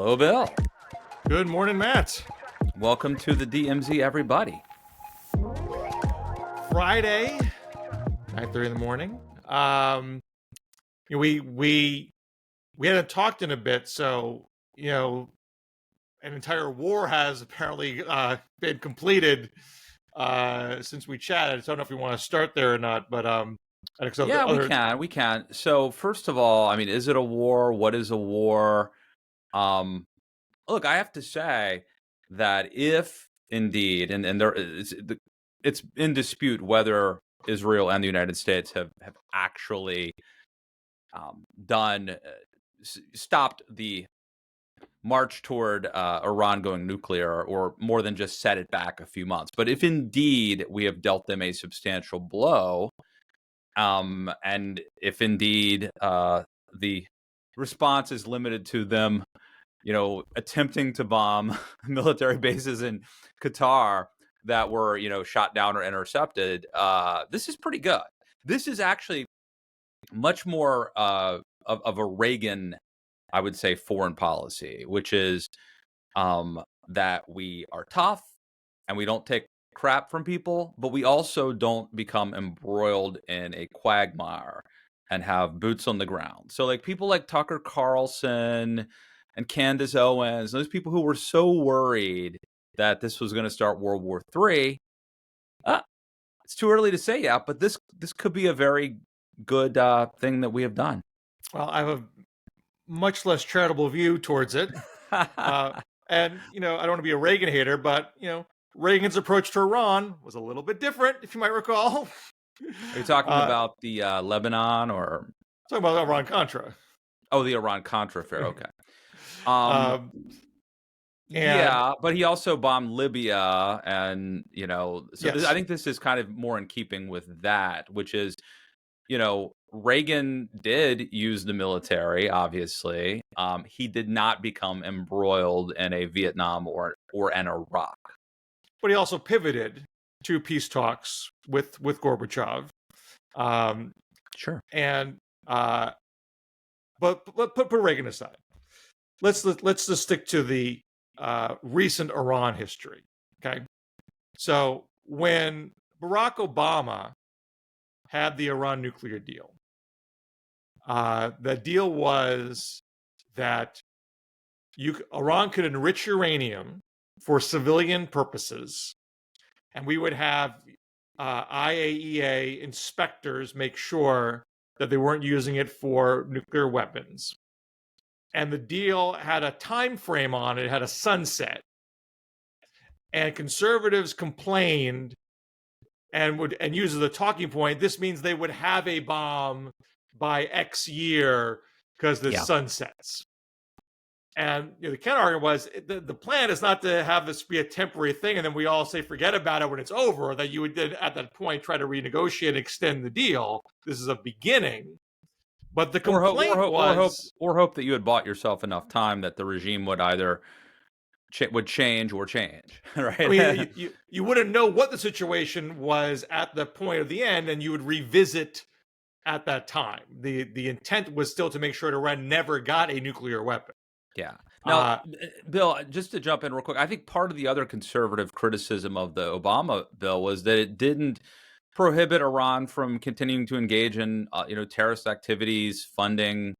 Hello, Bill. Good morning, Matt. Welcome to the DMZ, everybody. Friday, 9:30 in the morning. We hadn't talked in a bit, so an entire war has apparently been completed since we chatted. So I don't know if we want to start there or not, but Yeah, we can. So first of all, I mean, is it a war? What is a war? Look, I have to say that if indeed, and there is, it's in dispute whether Israel and the United States have actually stopped the march toward Iran going nuclear, or more than just set it back a few months. But if indeed we have dealt them a substantial blow, and if indeed the response is limited to them, attempting to bomb military bases in Qatar that were, shot down or intercepted, this is pretty good. This is actually much more of a Reagan, I would say, foreign policy, which is that we are tough and we don't take crap from people, but we also don't become embroiled in a quagmire and have boots on the ground. So like people like Tucker Carlson and Candace Owens, those people who were so worried that this was going to start World War III, it's too early to say yet, but this could be a very good thing that we have done. Well, I have a much less charitable view towards it. And, I don't want to be a Reagan hater, but, Reagan's approach to Iran was a little bit different, if you might recall. Are you talking about the Lebanon or? Talking about Iran-Contra. Oh, the Iran-Contra affair, okay. Yeah, but he also bombed Libya, and so yes. I think this is kind of more in keeping with that, which is, Reagan did use the military, obviously. He did not become embroiled in a Vietnam or an Iraq. But he also pivoted to peace talks with Gorbachev. Sure. And but put Reagan aside. Let's just stick to the recent Iran history. Okay, so when Barack Obama had the Iran nuclear deal, the deal was that Iran could enrich uranium for civilian purposes, and we would have IAEA inspectors make sure that they weren't using it for nuclear weapons. And the deal had a time frame on it, had a sunset. And conservatives complained and use as a talking point, this means they would have a bomb by X year because the sunsets. And the counter argument was the plan is not to have this be a temporary thing and then we all say forget about it when it's over, that you would then at that point try to renegotiate and extend the deal. This is a beginning. But the complaint or hope that you had bought yourself enough time that the regime would either would change or change, right? I mean, you wouldn't know what the situation was at the point of the end, and you would revisit at that time. The intent was still to make sure Iran never got a nuclear weapon. Yeah. Now, Bill, just to jump in real quick, I think part of the other conservative criticism of the Obama bill was that it didn't prohibit Iran from continuing to engage in, terrorist activities, funding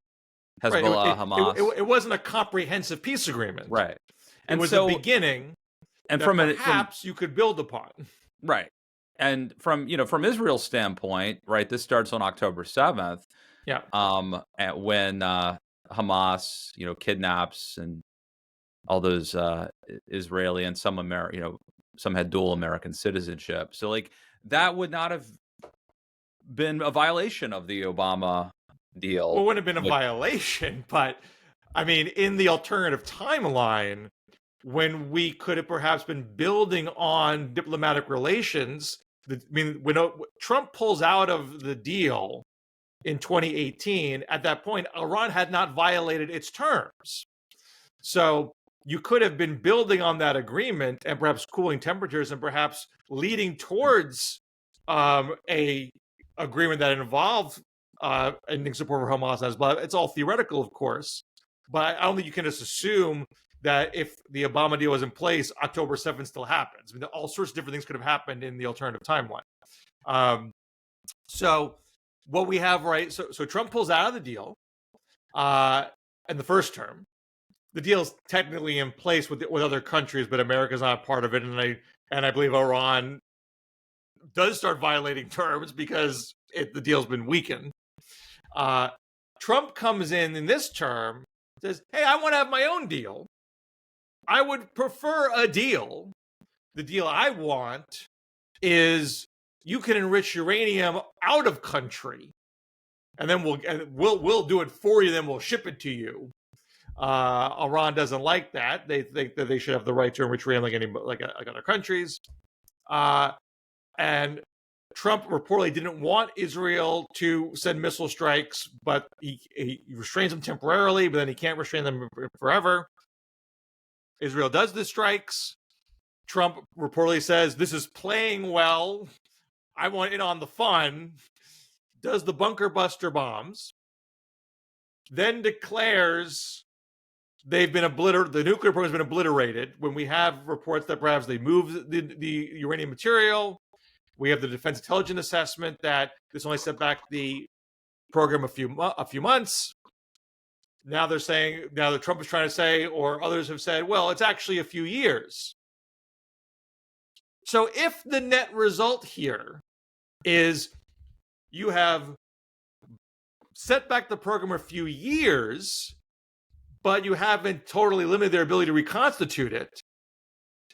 Hezbollah, Hamas. It wasn't a comprehensive peace agreement, right? And it was a beginning, and perhaps you could build upon, right? And from Israel's standpoint, right, this starts on October 7th. Yeah. When Hamas, kidnaps and all those Israeli and some some had dual American citizenship. So like that would not have been a violation of the Obama deal. Well, it wouldn't have been a violation, but I mean, in the alternative timeline, when we could have perhaps been building on diplomatic relations, when Trump pulls out of the deal in 2018, at that point, Iran had not violated its terms. So you could have been building on that agreement and perhaps cooling temperatures and perhaps leading towards a agreement that involved ending support for Hamas as well. It's all theoretical, of course. But I don't think you can just assume that if the Obama deal was in place, October 7th still happens. I mean, all sorts of different things could have happened in the alternative timeline. So what we have, right? So Trump pulls out of the deal in the first term. The deal's technically in place with other countries, but America's not part of it, and I believe Iran does start violating terms because the deal's been weakened. Trump comes in this term, says, "Hey, I want to have my own deal. I would prefer a deal. The deal I want is you can enrich uranium out of country, and then we'll do it for you. Then we'll ship it to you." Iran doesn't like that. They think that they should have the right to enrich uranium like other countries. And Trump reportedly didn't want Israel to send missile strikes, but he restrains them temporarily, but then he can't restrain them forever. Israel does the strikes. Trump reportedly says, "This is playing well. I want in on the fun." Does the bunker buster bombs. Then declares the nuclear program has been obliterated. When we have reports that perhaps they moved the uranium material, we have the Defense Intelligence Assessment that this only set back the program a few months. Now they're saying, now that Trump is trying to say, or others have said, well, it's actually a few years. So if the net result here is you have set back the program a few years, but you haven't totally limited their ability to reconstitute it,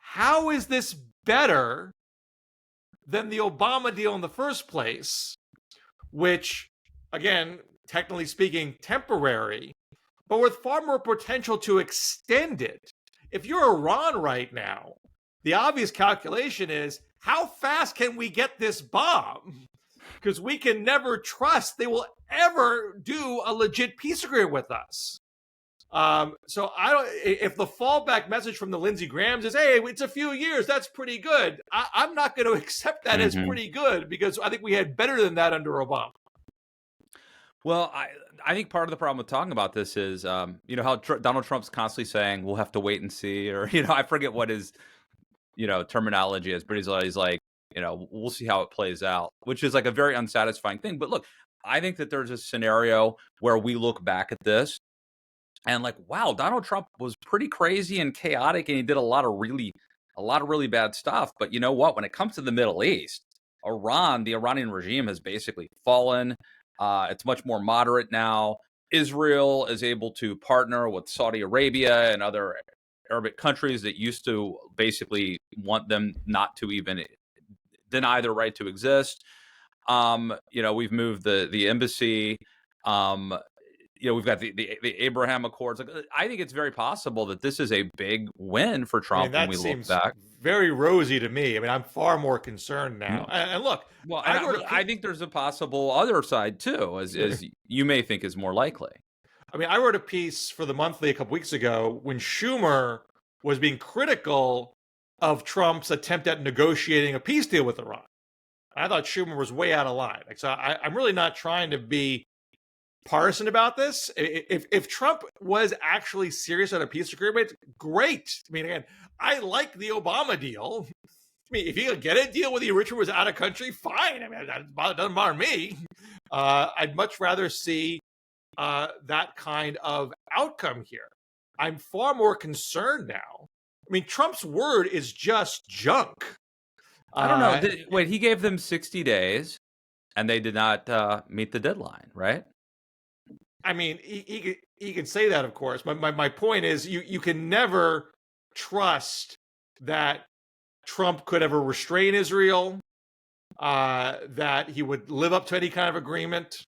how is this better than the Obama deal in the first place, which, again, technically speaking, temporary, but with far more potential to extend it? If you're Iran right now, the obvious calculation is, how fast can we get this bomb? Because we can never trust they will ever do a legit peace agreement with us. So if the fallback message from the Lindsey Grahams is, "Hey, it's a few years, that's pretty good," I'm not going to accept that as pretty good, because I think we had better than that under Obama. Well, I think part of the problem with talking about this is, how Donald Trump's constantly saying we'll have to wait and see, or I forget what his terminology is, but he's always like, we'll see how it plays out, which is like a very unsatisfying thing. But look, I think that there's a scenario where we look back at this and like, wow, Donald Trump was pretty crazy and chaotic, and he did a lot of really bad stuff. But you know what? When it comes to the Middle East, the Iranian regime has basically fallen. It's much more moderate now. Israel is able to partner with Saudi Arabia and other Arabic countries that used to basically want them not to even deny their right to exist. We've moved the embassy. We've got the Abraham Accords. Like, I think it's very possible that this is a big win for Trump when we look back. Very rosy to me. I mean, I'm far more concerned now. And look, well, I think there's a possible other side too, as you may think is more likely. I mean, I wrote a piece for the Monthly a couple weeks ago when Schumer was being critical of Trump's attempt at negotiating a peace deal with Iran. I thought Schumer was way out of line. So I'm really not trying to be partisan about this. If Trump was actually serious on a peace agreement, great. I mean, again, I like the Obama deal. I mean, if he could get a deal where the enrichment was out of country, fine. I mean, that doesn't bother me. I'd much rather see that kind of outcome here. I'm far more concerned now. I mean, Trump's word is just junk. I don't know. Wait, he gave them 60 days, and they did not meet the deadline, right? I mean, he can say that, of course. My point is, you can never trust that Trump could ever restrain Israel, that he would live up to any kind of agreement.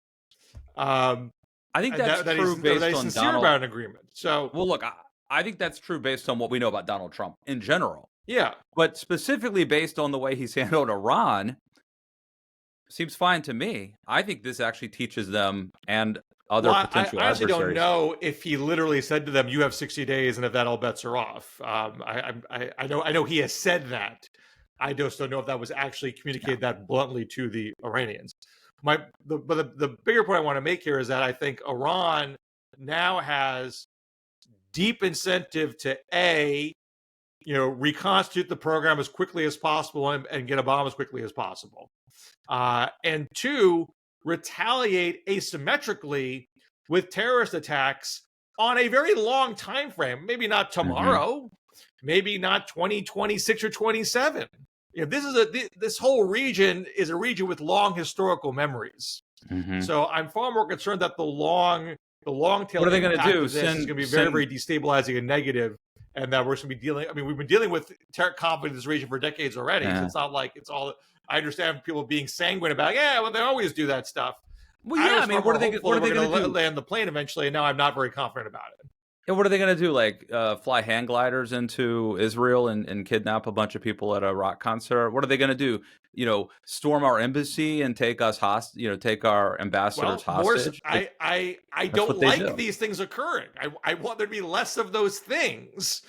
I think that's true based on sincere Donald. About an agreement. So, well, look, I think that's true based on what we know about Donald Trump in general. Yeah, but specifically based on the way he's handled Iran, seems fine to me. I think this actually teaches them and other potential I adversaries. I don't know if he literally said to them, "You have 60 days," and if that all bets are off. I know he has said that. I just don't know if that was actually communicated that bluntly to the Iranians. The bigger point I want to make here is that I think Iran now has deep incentive to reconstitute the program as quickly as possible and get a bomb as quickly as possible. And two, retaliate asymmetrically with terrorist attacks on a very long time frame. Maybe not tomorrow, maybe not 2026 or 27. This whole region is a region with long historical memories. So I'm far more concerned that the long tail what are they going to do? is going to be very, very destabilizing and negative, and that we're going to be dealing. I mean, we've been dealing with terror conflict in this region for decades already. So it's not like it's all. I understand people being sanguine about, well, they always do that stuff. Well, yeah, I mean, what are they going to do? Land the plane eventually, and now I'm not very confident about it. And what are they going to do? Like fly hang gliders into Israel and kidnap a bunch of people at a rock concert? What are they going to do? Storm our embassy and take us take our ambassadors hostage? I don't like these things occurring. I want there to be less of those things.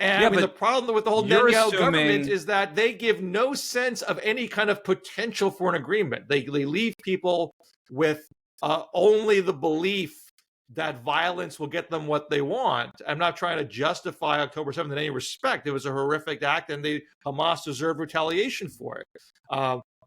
And the problem with the whole Netanyahu government is that they give no sense of any kind of potential for an agreement. They leave people with only the belief that violence will get them what they want. I'm not trying to justify October 7th in any respect. It was a horrific act, and Hamas deserved retaliation for it.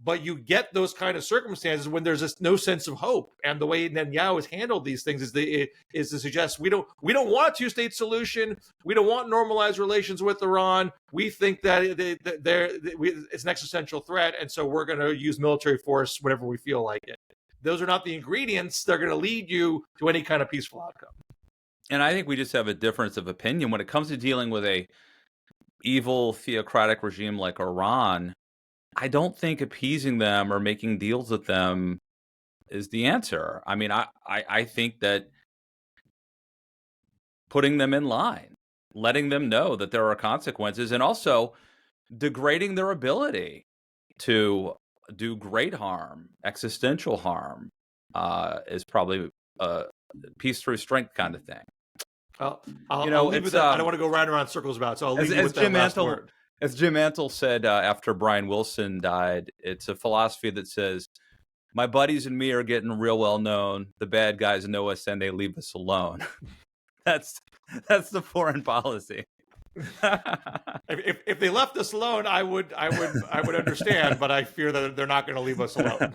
But you get those kind of circumstances when there's just no sense of hope. And the way Netanyahu has handled these things is to suggest we don't want a two-state solution. We don't want normalized relations with Iran. We think that it's an existential threat, and so we're going to use military force whenever we feel like it. Those are not the ingredients that are going to lead you to any kind of peaceful outcome. And I think we just have a difference of opinion when it comes to dealing with a evil theocratic regime like Iran. I don't think appeasing them or making deals with them is the answer. I mean, I think that putting them in line, letting them know that there are consequences, and also degrading their ability to do great harm, existential harm, is probably a peace through strength kind of thing. I'll leave with that. I don't want to go round and around circles about it, so I'll leave you with that last word. As Jim Mantle said after Brian Wilson died, it's a philosophy that says, my buddies and me are getting real well known. The bad guys know us and they leave us alone. That's the foreign policy. If they left us alone, I would understand, but I fear that they're not going to leave us alone.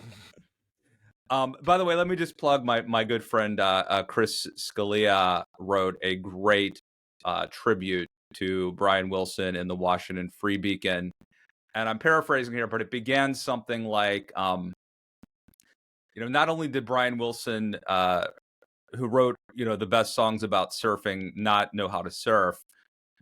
By the way, let me just plug my good friend Chris Scalia wrote a great tribute to Brian Wilson in the Washington Free Beacon, and I'm paraphrasing here, but it began something like, not only did Brian Wilson, who wrote the best songs about surfing, not know how to surf,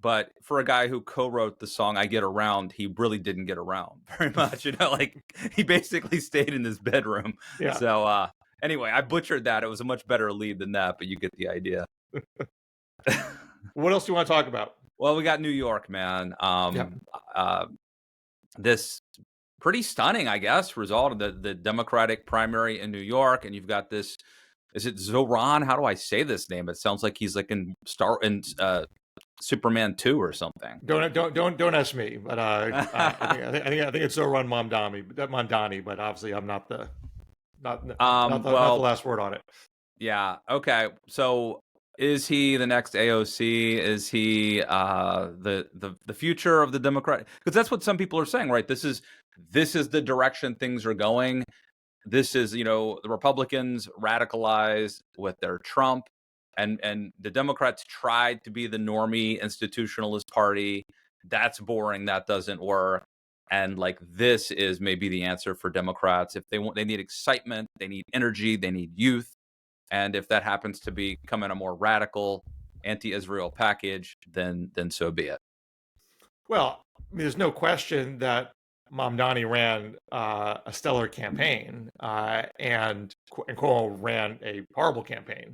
but for a guy who co-wrote the song "I Get Around," he really didn't get around very much. Like he basically stayed in his bedroom. Yeah. So anyway, I butchered that. It was a much better lead than that, but you get the idea. What else do you want to talk about? Well, we got New York, man. This pretty stunning, I guess, result of the Democratic primary in New York, and you've got this. Is it Zohran? How do I say this name? It sounds like he's like in Superman 2 or something. Don't ask me. But I think it's Zohran Mamdani. But obviously, I'm not the last word on it. Yeah. Okay. So. Is he the next AOC? Is he the future of the Democrat? Because that's what some people are saying, right? This is the direction things are going. This is, the Republicans radicalized with their Trump, and the Democrats tried to be the normie institutionalist party. That's boring. That doesn't work. And like this is maybe the answer for Democrats. If they need excitement, they need energy, they need youth. And if that happens to be come in a more radical anti-Israel package, then so be it. Well, I mean, there's no question that Mamdani ran a stellar campaign, and Cuomo ran a horrible campaign.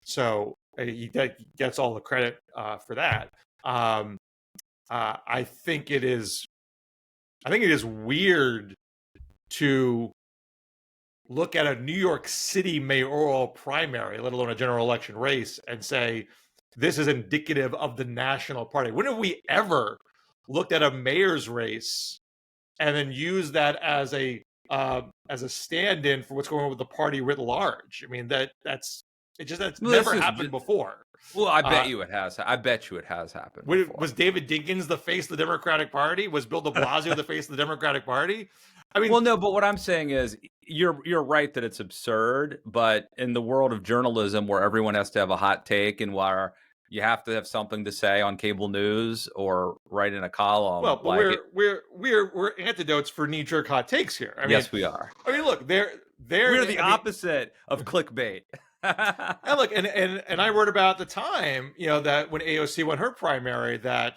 So he gets all the credit for that. I think it is weird to look at a New York City mayoral primary, let alone a general election race, and say this is indicative of the national party. When have we ever looked at a mayor's race and then used that as a stand-in for what's going on with the party writ large? I mean, that's It's just that's Well, never this is happened before. Well, I bet you it has. I bet you it has happened before. Was David Dinkins the face of the Democratic Party? Was Bill de Blasio the face of the Democratic Party? I mean, well, no, but what I'm saying is you're right that it's absurd, but in the world of journalism where everyone has to have a hot take and where you have to have something to say on cable news or write in a column. well, but we're antidotes for knee-jerk hot takes here. I mean, yes, we are. I mean, look, We're the opposite of clickbait. And look, and I wrote about at the time, that when AOC won her primary, that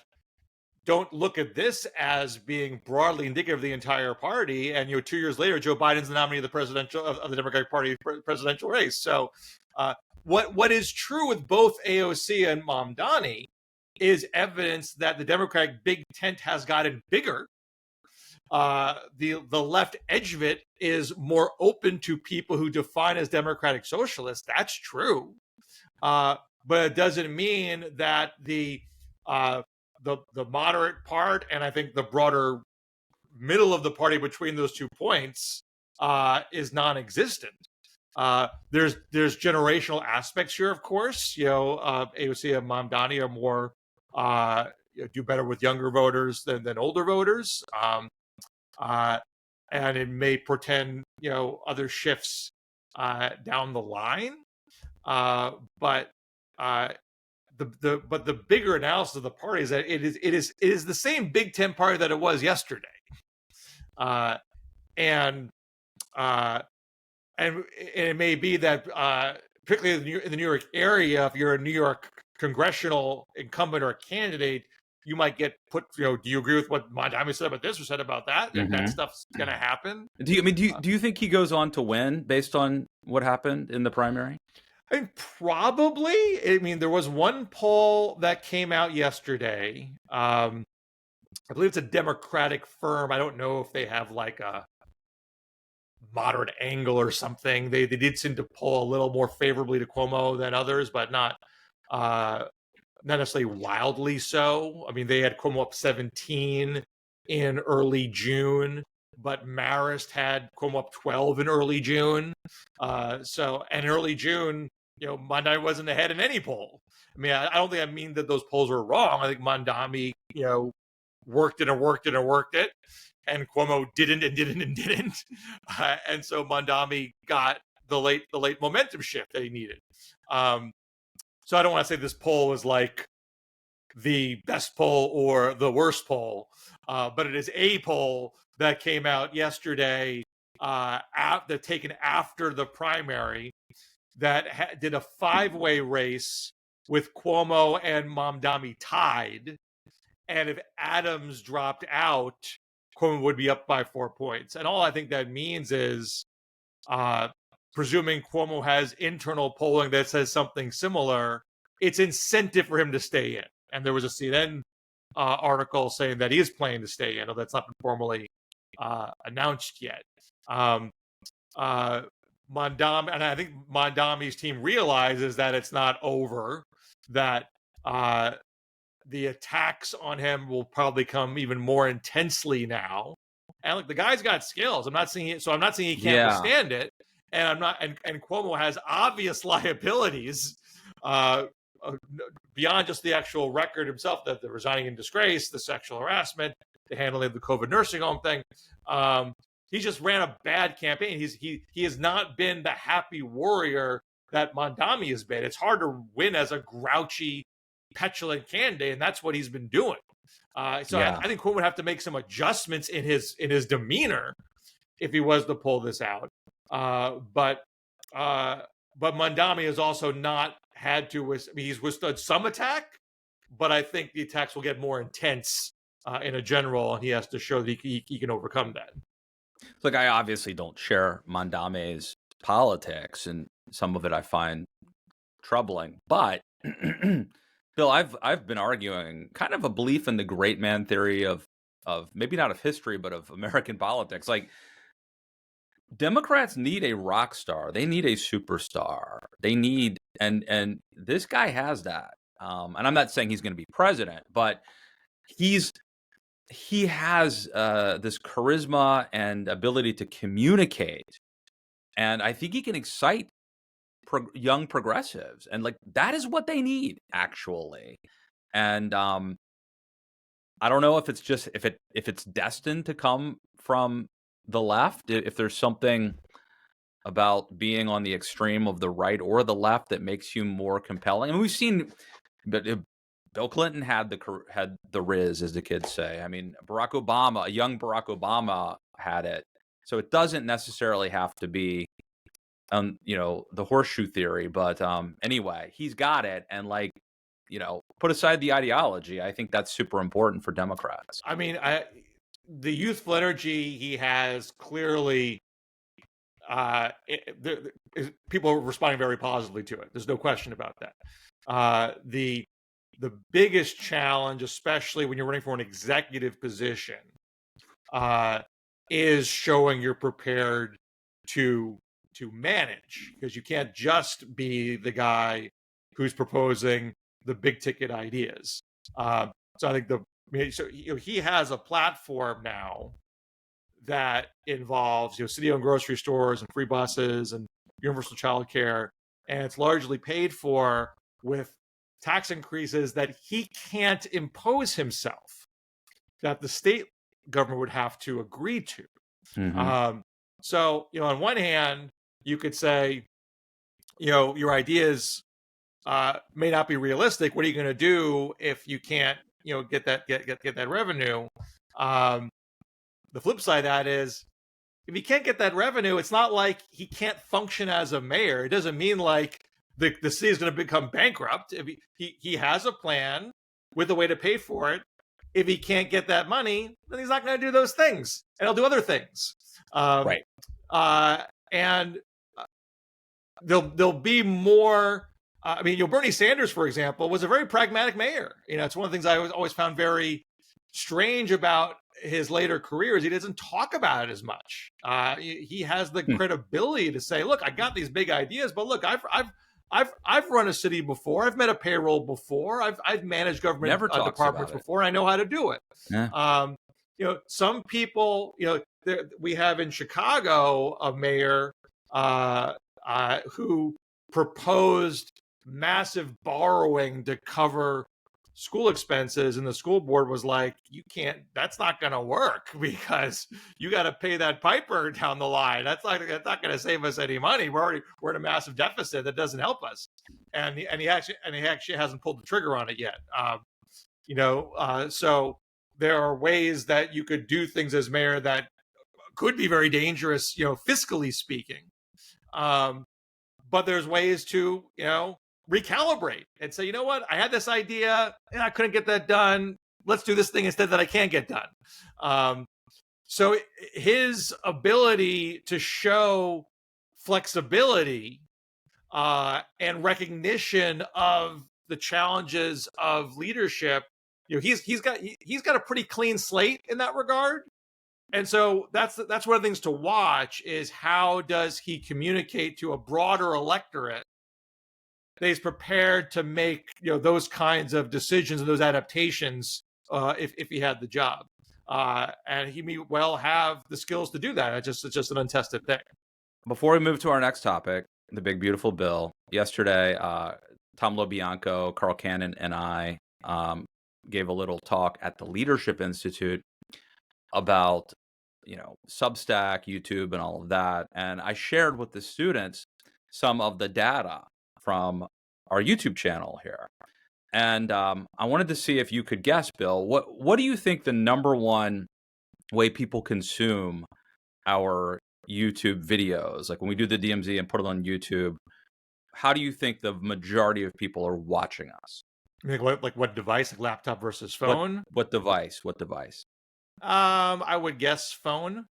don't look at this as being broadly indicative of the entire party. And 2 years later, Joe Biden's the nominee of the Democratic Party presidential race. So, what is true with both AOC and Mamdani is evidence that the Democratic big tent has gotten bigger. The left edge of it is more open to people who define as democratic socialists. That's true, but it doesn't mean that the moderate part and I think the broader middle of the party between those 2 points is non-existent. There's generational aspects here, of course. AOC and Mamdani are more do better with younger voters than older voters. And it may portend, other shifts down the line. But the bigger analysis of the party is that it is the same Big Tent party that it was yesterday. And it may be that particularly in the New York area, if you're a New York congressional incumbent or a candidate, you might get put, do you agree with what Mamdani said about this or said about that? Mm-hmm. That stuff's going to happen. Do you think he goes on to win based on what happened in the primary? I mean, probably. I mean, there was one poll that came out yesterday. I believe it's a Democratic firm. I don't know if they have like a moderate angle or something. They did seem to poll a little more favorably to Cuomo than others, but not necessarily wildly so. I mean, they had Cuomo up 17 in early June, but Marist had Cuomo up 12 in early June. So in early June, Mamdani wasn't ahead in any poll. I mean, I don't think I mean that those polls were wrong. I think Mamdani, worked it, and Cuomo didn't. And so Mamdani got the late momentum shift that he needed. So I don't want to say this poll was like the best poll or the worst poll, but it is a poll that came out yesterday, taken after the primary, that did a 5-way race with Cuomo and Mamdani tied. And if Adams dropped out, Cuomo would be up by 4 points. And all I think that means is, presuming Cuomo has internal polling that says something similar, it's incentive for him to stay in. And there was a CNN article saying that he is planning to stay in, although that's not been formally announced yet. Mamdani, and I think Mamdani's team realizes that it's not over, that the attacks on him will probably come even more intensely now. And look, the guy's got skills. I'm not saying he can't withstand it. And I'm not. And Cuomo has obvious liabilities beyond just the actual record himself, that the resigning in disgrace, the sexual harassment, the handling of the COVID nursing home thing. He just ran a bad campaign. He has not been the happy warrior that Mamdani has been. It's hard to win as a grouchy, petulant candidate, and that's what he's been doing. I think Cuomo would have to make some adjustments in his demeanor if he was to pull this out. But Mamdani has also not had to. He's withstood some attack, but I think the attacks will get more intense in a general, and he has to show that he can overcome that. Look, I obviously don't share Mamdani's politics, and some of it I find troubling. But Bill, I've been arguing kind of a belief in the great man theory of maybe not of history, but of American politics. Like, Democrats need a rock star. They need a superstar. They need, and this guy has that. And I'm not saying he's going to be president, but he has this charisma and ability to communicate. And I think he can excite young progressives, and like that is what they need actually. And I don't know if it's just if it's destined to come from the left, if there's something about being on the extreme of the right or the left that makes you more compelling. And we've seen, but Bill Clinton had the riz, as the kids say. I mean, Barack Obama, a young Barack Obama, had it. So it doesn't necessarily have to be, the horseshoe theory. But anyway, he's got it, and like, put aside the ideology. I think that's super important for Democrats. I mean, the youthful energy he has clearly. People are responding very positively to it. There's no question about that. The biggest challenge, especially when you're running for an executive position, is showing you're prepared to manage, because you can't just be the guy who's proposing the big ticket ideas. So I think he has a platform now that involves city-owned grocery stores and free buses and universal childcare, and it's largely paid for with tax increases that he can't impose himself, that the state government would have to agree to. Mm-hmm. So on one hand, you could say, your ideas may not be realistic. What are you going to do if you can't get that revenue? The flip side of that is, if he can't get that revenue, it's not like he can't function as a mayor. It doesn't mean like the city is going to become bankrupt. If he has a plan with a way to pay for it. If he can't get that money, then he's not going to do those things, and he'll do other things. Right. And there'll be more. Bernie Sanders, for example, was a very pragmatic mayor. It's one of the things I always found very strange about his later career is he doesn't talk about it as much. He has the credibility to say, "Look, I got these big ideas, but look, I've run a city before. I've met a payroll before. I've managed government departments before. I know how to do it." Yeah. Some people, we have in Chicago a mayor who proposed massive borrowing to cover school expenses, and the school board was like, that's not going to work, because you got to pay that piper down the line. That's not going to save us any money. We're in a massive deficit that doesn't help us. And he actually hasn't pulled the trigger on it yet. So there are ways that you could do things as mayor that could be very dangerous, fiscally speaking. But there's ways to, recalibrate and say, what, I had this idea and I couldn't get that done. Let's do this thing instead that I can get done. So his ability to show flexibility and recognition of the challenges of leadership, he's got a pretty clean slate in that regard. And so that's one of the things to watch, is how does he communicate to a broader electorate that he's prepared to make those kinds of decisions and those adaptations if he had the job, and he may well have the skills to do that. It's just an untested thing. Before we move to our next topic, the big beautiful bill, yesterday, Tom LoBianco, Carl Cannon, and I gave a little talk at the Leadership Institute about Substack, YouTube, and all of that, and I shared with the students some of the data from our YouTube channel here. And I wanted to see if you could guess, Bill, what do you think the number one way people consume our YouTube videos? Like when we do the DMZ and put it on YouTube, how do you think the majority of people are watching us? Like what device? Like laptop versus phone? What device? What device? I would guess phone.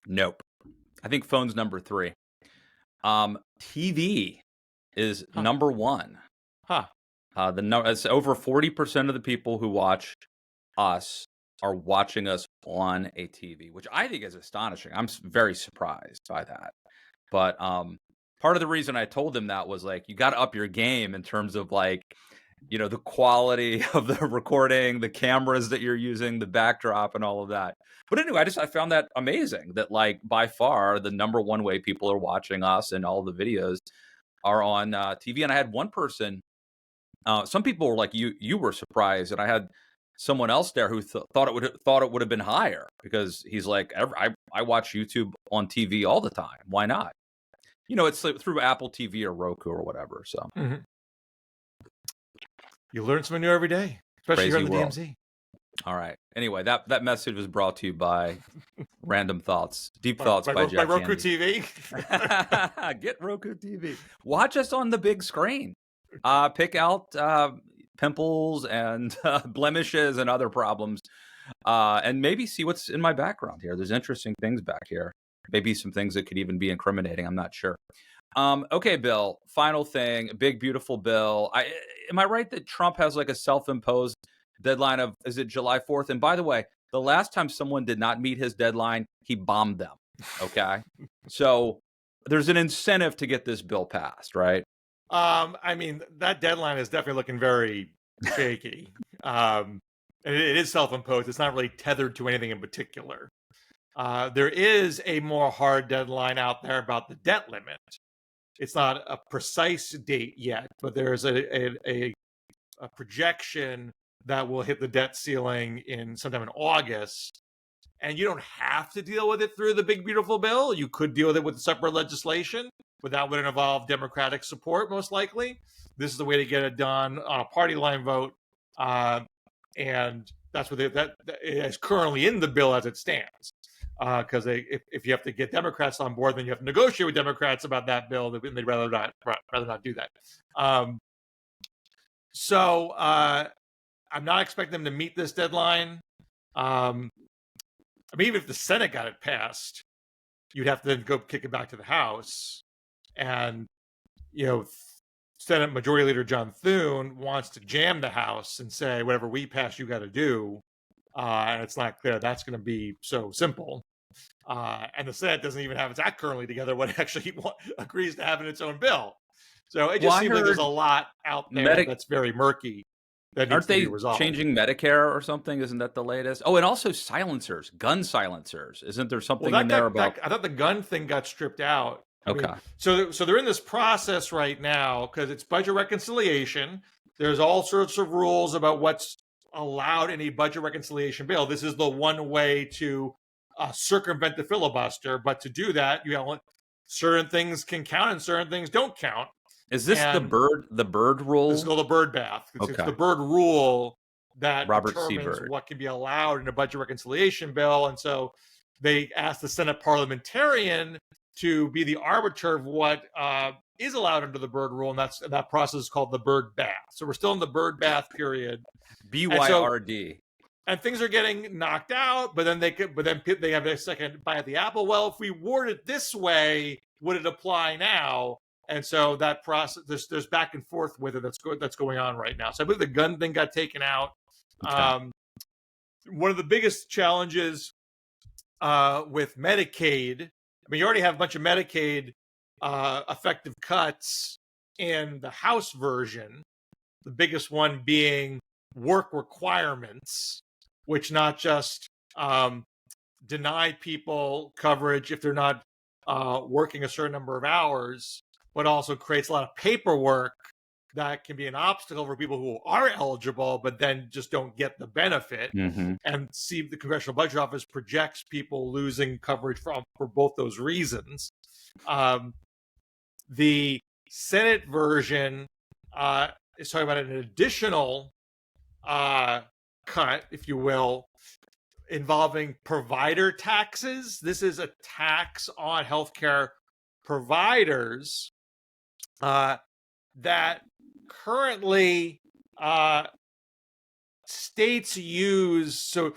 Nope. I think phone's number 3. TV is number 1. It's over 40% of the people who watch us are watching us on a TV, which I think is astonishing. I'm very surprised by that. But part of the reason I told them that was like, you got to up your game in terms of like the quality of the recording, the cameras that you're using, the backdrop, and all of that. But anyway, I found that amazing that, like, by far the number one way people are watching us and all the videos are on TV. And I had one person, some people were like, you were surprised, and I had someone else there who thought it would have been higher, because he's like, I watch YouTube on TV all the time. Why not? It's like through Apple TV or Roku or whatever. So you learn something new every day, especially here on the DMZ. All right. Anyway, that message was brought to you by Random Thoughts, Deep Thoughts by Jack Roku Handy. TV. Get Roku TV. Watch us on the big screen. Pick out pimples and blemishes and other problems, and maybe see what's in my background here. There's interesting things back here. Maybe some things that could even be incriminating. I'm not sure. Okay, Bill. Final thing. Big, beautiful bill. Am I right that Trump has like a self-imposed deadline of, is it July 4th? And by the way, the last time someone did not meet his deadline, he bombed them. Okay. So there's an incentive to get this bill passed, right? I mean, that deadline is definitely looking very shaky. And it is self-imposed. It's not really tethered to anything in particular. There is a more hard deadline out there about the debt limit. It's not a precise date yet, but there's a projection that will hit the debt ceiling in sometime in August. And you don't have to deal with it through the big, beautiful bill. You could deal with it with separate legislation, but that would involve Democratic support, most likely. This is the way to get it done on a party line vote. And that's what that is currently in the bill as it stands. Because if you have to get Democrats on board, then you have to negotiate with Democrats about that bill. They'd rather not do that. So I'm not expecting them to meet this deadline. I mean, even if the Senate got it passed, you'd have to then go kick it back to the House. And, Senate Majority Leader John Thune wants to jam the House and say, whatever we pass, you got to do. And it's not clear that's going to be so simple. And the Senate doesn't even have its act currently together what actually agrees to have in its own bill. So it just seems like there's a lot out there that's very murky. Aren't they changing Medicare or something? Isn't that the latest? Oh, and also silencers, gun silencers. Isn't there something in there about? I thought the gun thing got stripped out. Okay. So they're in this process right now because it's budget reconciliation. There's all sorts of rules about what's allowed in a budget reconciliation bill. This is the one way to circumvent the filibuster. But to do that, certain things can count and certain things don't count. Is this the bird rule? This is called the bird bath. It's the bird rule that determines what can be allowed in a budget reconciliation bill. And so they asked the Senate parliamentarian to be the arbiter of what is allowed under the bird rule, and that process is called the bird bath. So we're still in the bird bath period. BYRD. And things are getting knocked out, but then they have a second bite at the apple. Well, if we word it this way, would it apply now? And so that process, there's back and forth with it that's going on right now. So I believe the gun thing got taken out. Okay. One of the biggest challenges with Medicaid, I mean, you already have a bunch of Medicaid effective cuts in the House version. The biggest one being work requirements, which not just deny people coverage if they're not working a certain number of hours, but also creates a lot of paperwork that can be an obstacle for people who are eligible, but then just don't get the benefit. Mm-hmm. And see, the Congressional Budget Office projects people losing coverage for both those reasons. The Senate version is talking about an additional cut, if you will, involving provider taxes. This is a tax on healthcare providers that currently states use. So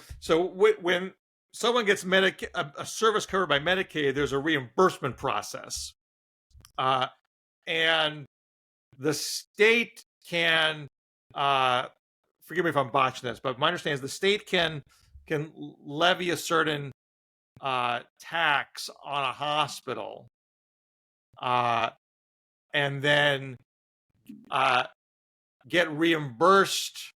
when someone gets a service covered by Medicaid, there's a reimbursement process, and the state can forgive me if I'm botching this, but my understanding is the state can levy a certain tax on a hospital, and then get reimbursed.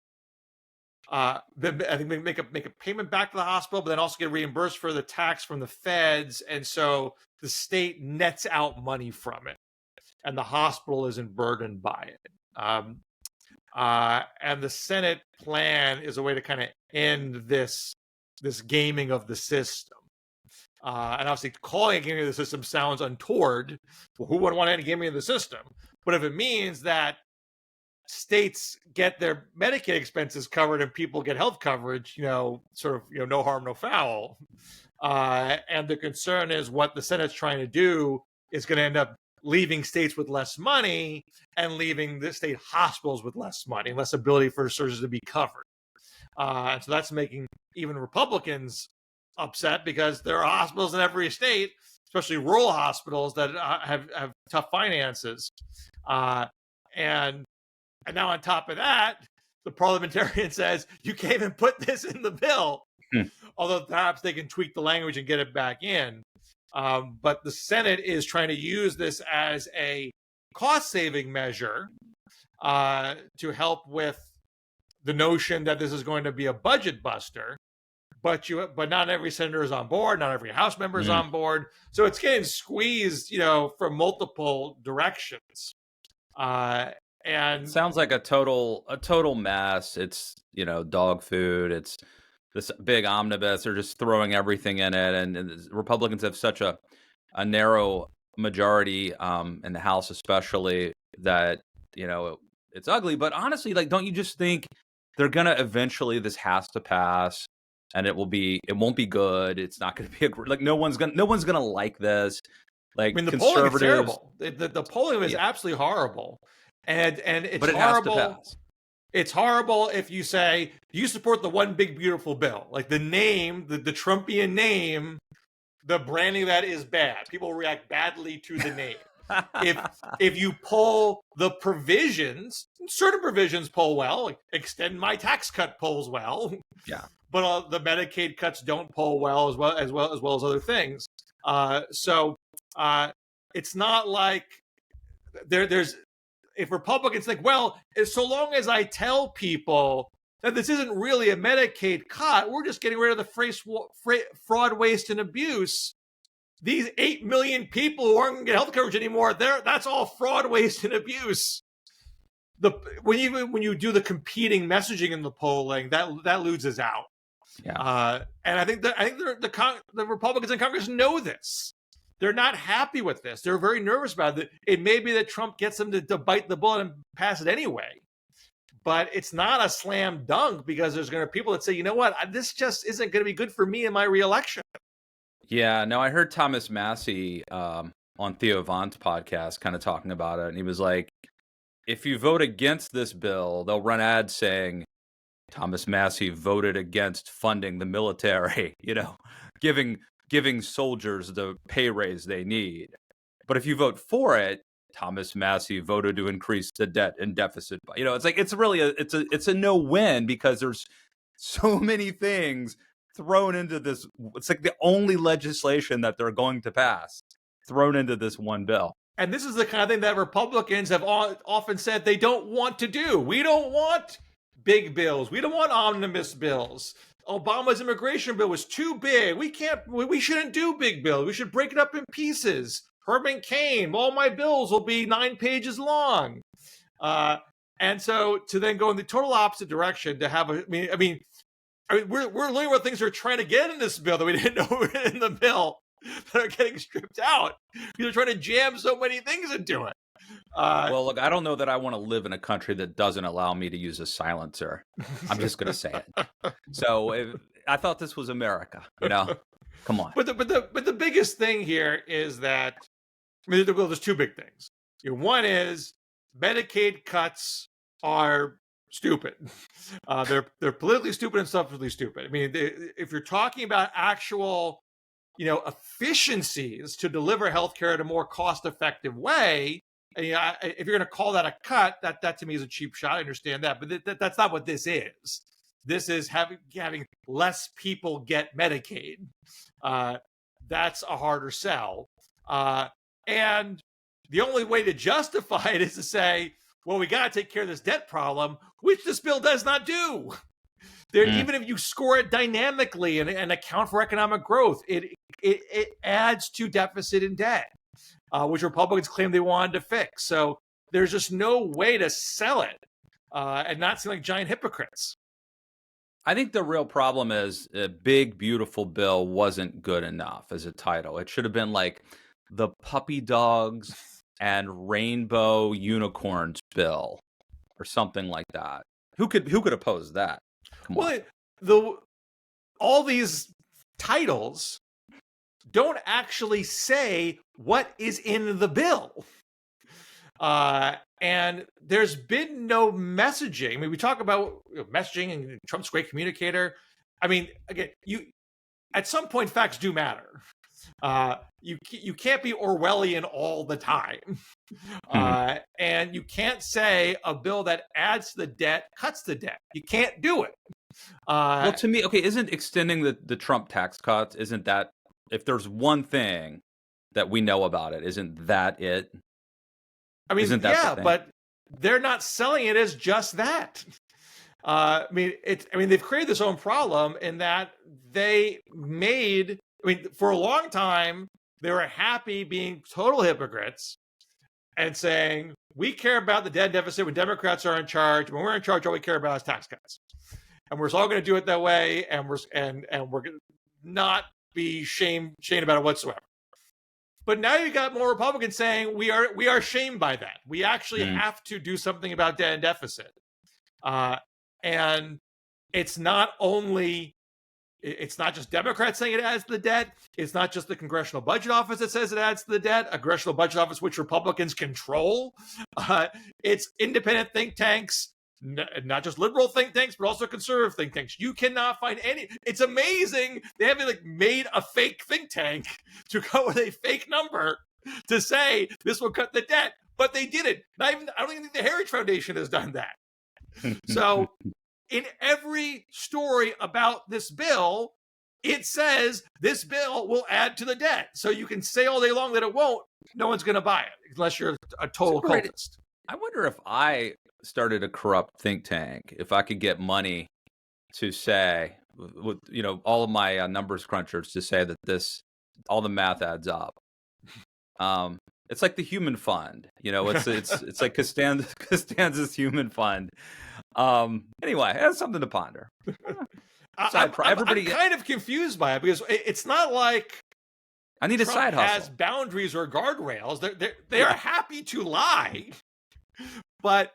I think they make a payment back to the hospital, but then also get reimbursed for the tax from the feds, and so the state nets out money from it, and the hospital isn't burdened by it. And the Senate plan is a way to kind of end this gaming of the system. And obviously, calling it gaming of the system sounds untoward. Well, who wouldn't want any gaming of the system? But if it means that states get their Medicaid expenses covered and people get health coverage, no harm, no foul. And the concern is what the Senate's trying to do is going to end up leaving states with less money and leaving the state hospitals with less money, less ability for surgeons to be covered. And so that's making even Republicans upset, because there are hospitals in every state, especially rural hospitals, that have tough finances. And now on top of that, the parliamentarian says, you can't even put this in the bill, although perhaps they can tweak the language and get it back in. But the Senate is trying to use this as a cost-saving measure to help with the notion that this is going to be a budget buster. But not every senator is on board, not every House member is on board. So it's getting squeezed, from multiple directions. And it sounds like a total mess. It's, dog food. It's this big omnibus. They're just throwing everything in it. And Republicans have such a narrow majority in the House, especially, that, it's ugly. But honestly, don't you just think they're going to eventually, this has to pass, and it won't be good. It's not going to be no one's going to like this. The polling is terrible. The polling is absolutely horrible. And it's horrible. Has to pass. It's horrible if you say you support the one big beautiful bill, like the name, the Trumpian name, the branding of that is bad. People react badly to the name. if you poll the provisions, certain provisions poll well, like extend my tax cut polls well. Yeah. But the Medicaid cuts don't poll well as well as other things. So it's not like there's. If Republicans think, well, so long as I tell people that this isn't really a Medicaid cut, we're just getting rid of the fraud, waste, and abuse. These 8 million people who aren't going to get health coverage anymore, that's all fraud, waste, and abuse. When you do the competing messaging in the polling, that loses out. Yeah. And I think the Republicans in Congress know this. They're not happy with this. They're very nervous about it. It may be that Trump gets them to bite the bullet and pass it anyway. But it's not a slam dunk, because there's going to be people that say, you know what, this just isn't going to be good for me in my reelection. Yeah, no, I heard Thomas Massey on Theo Von's podcast kind of talking about it. And he was like, if you vote against this bill, they'll run ads saying, Thomas Massey voted against funding the military, giving soldiers the pay raise they need. But if you vote for it, Thomas Massey voted to increase the debt and deficit. It's like, it's a no-win, because there's so many things thrown into this. It's like the only legislation that they're going to pass thrown into this one bill. And this is the kind of thing that Republicans have often said they don't want to do. We don't want big bills. We don't want omnibus bills. Obama's immigration bill was too big. We shouldn't do big bills. We should break it up in pieces. Herman Cain, all my bills will be 9 pages long. And so to then go in the total opposite direction, to have we're learning what things are trying to get in this bill that we didn't know were in the bill, that are getting stripped out. They're trying to jam so many things into it. Well, look, I don't know that I want to live in a country that doesn't allow me to use a silencer. I'm just going to say it. So I thought this was America, Come on. But the biggest thing here is that, there's two big things. One is Medicaid cuts are stupid. They're politically stupid and substantively stupid. If you're talking about actual, efficiencies to deliver healthcare in a more cost-effective way, if you're going to call that a cut, that to me is a cheap shot. I understand that, but that's not what this is. This is having less people get Medicaid. That's a harder sell. And the only way to justify it is to say, well, we got to take care of this debt problem, which this bill does not do. Even if you score it dynamically and account for economic growth, it adds to deficit and debt, which Republicans claim they wanted to fix. So there's just no way to sell it and not seem like giant hypocrites. I think the real problem is a big, beautiful bill wasn't good enough as a title. It should have been like the Puppy Dogs and Rainbow Unicorns bill or something like that. Who could oppose that? All these titles don't actually say what is in the bill. And there's been no messaging. I mean, we talk about messaging and Trump's great communicator. I mean, again, at some point, facts do matter. You can't be Orwellian all the time. And you can't say a bill that adds to the debt cuts the debt. You can't do it. Well, to me, okay, isn't extending the Trump tax cuts, isn't that, if there's one thing that we know about it, isn't that it? I mean, yeah, but they're not selling it as just that. I mean, they've created this own problem in that for a long time, they were happy being total hypocrites and saying, we care about the debt deficit when Democrats are in charge. When we're in charge, all we care about is tax cuts. And we're all going to do it that way, and we're going to not be shamed about it whatsoever. But now you got more Republicans saying we are shamed by that. We actually have to do something about debt and deficit. And it's not just Democrats saying it adds to the debt. It's not just the Congressional Budget Office that says it adds to the debt, a Congressional Budget Office which Republicans control. It's independent think tanks, not just liberal think tanks, but also conservative think tanks. You cannot find any. It's amazing. They haven't made a fake think tank to go with a fake number to say this will cut the debt, but they did it. I don't even think the Heritage Foundation has done that. So in every story about this bill, it says this bill will add to the debt. So you can say all day long that it won't. No one's going to buy it unless you're a total cultist. I wonder if I started a corrupt think tank, if I could get money to say, all of my numbers crunchers to say that all the math adds up. It's like the human fund, it's like Costanza's human fund. Anyway, that's something to ponder. I'm kind of confused by it because it's not like I need a side hustle. Has boundaries or guardrails. They are happy to lie, but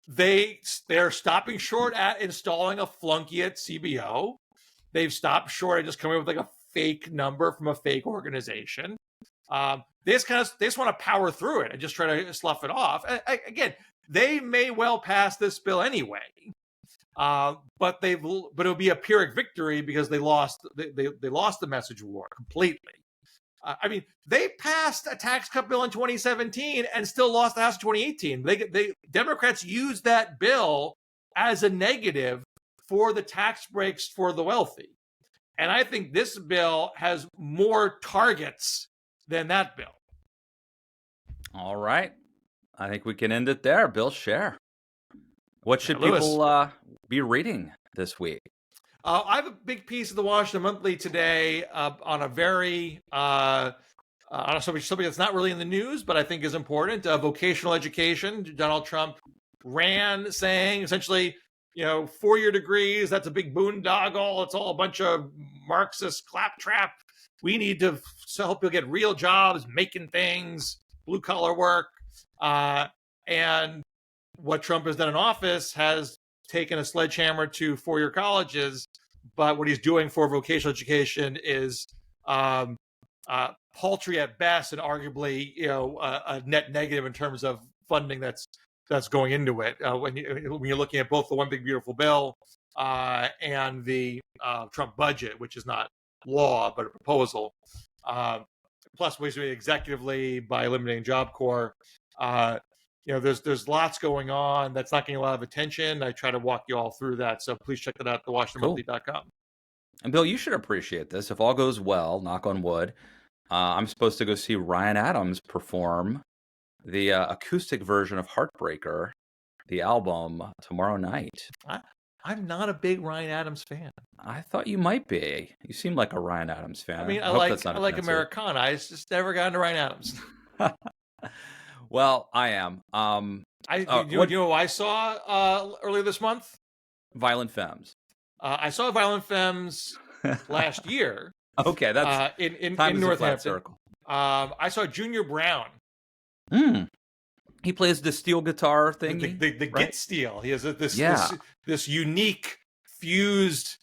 they're stopping short at installing a flunky at CBO. They've stopped short at just coming up with like a fake number from a fake organization. They just want to power through it and just try to slough it off. Again, they may well pass this bill anyway, but it'll be a Pyrrhic victory because they lost the message war completely. I mean, they passed a tax cut bill in 2017 and still lost the House in 2018. Democrats used that bill as a negative for the tax breaks for the wealthy. And I think this bill has more targets than that bill. All right. I think we can end it there. Bill Scher. What should people be reading this week? I have a big piece of the Washington Monthly today on a very on something that's not really in the news, but I think is important. Vocational education. Donald Trump ran saying essentially, 4-year degrees, that's a big boondoggle. It's all a bunch of Marxist claptrap. We need to help people get real jobs, making things, blue collar work. And what Trump has done in office has taken a sledgehammer to 4-year colleges, but what he's doing for vocational education is paltry at best and arguably a net negative in terms of funding that's going into it. When you're looking at both the One Big Beautiful Bill and the Trump budget, which is not law but a proposal, plus ways to do it executively by eliminating Job Corps. There's lots going on that's not getting a lot of attention. I try to walk you all through that. So please check that out at thewashingtonmonthly.com. And Bill, you should appreciate this. If all goes well, knock on wood, I'm supposed to go see Ryan Adams perform the acoustic version of Heartbreaker the album tomorrow night. I'm not a big Ryan Adams fan. I thought you might be. You seem like a Ryan Adams fan. I mean, I hope like that's not Americana. I just never got into Ryan Adams. Well, I am. You know who I saw earlier this month? Violent Femmes. I saw Violent Femmes last year. Okay, that's in time is a flat Northampton. circle. I saw Junior Brown. He plays the steel guitar thing. The right? git steel. He has this unique fused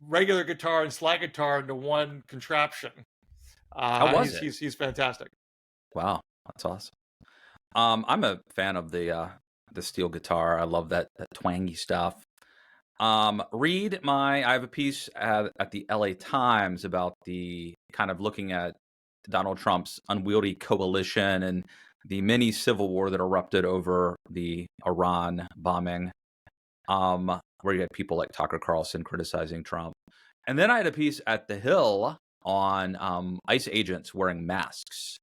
regular guitar and slide guitar into one contraption. How was it? He's fantastic. Wow, that's awesome. I'm a fan of the steel guitar. I love that twangy stuff. I have a piece at the LA Times about the kind of looking at Donald Trump's unwieldy coalition and the mini civil war that erupted over the Iran bombing, where you had people like Tucker Carlson criticizing Trump. And then I had a piece at The Hill on ICE agents wearing masks.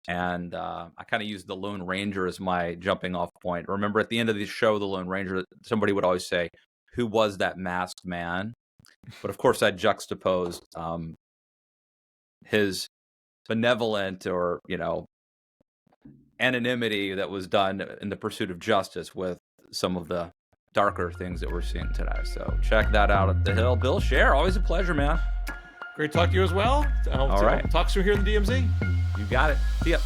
And I kind of used the Lone Ranger as my jumping off point. Remember, at the end of the show, the Lone Ranger, somebody would always say, "Who was that masked man?" But of course, I juxtaposed his benevolent or, anonymity that was done in the pursuit of justice with some of the darker things that we're seeing today. So check that out at The Hill. Bill Scher, always a pleasure, man. Great to talk to you as well. All right. Talk soon here in the DMZ. You got it. See ya.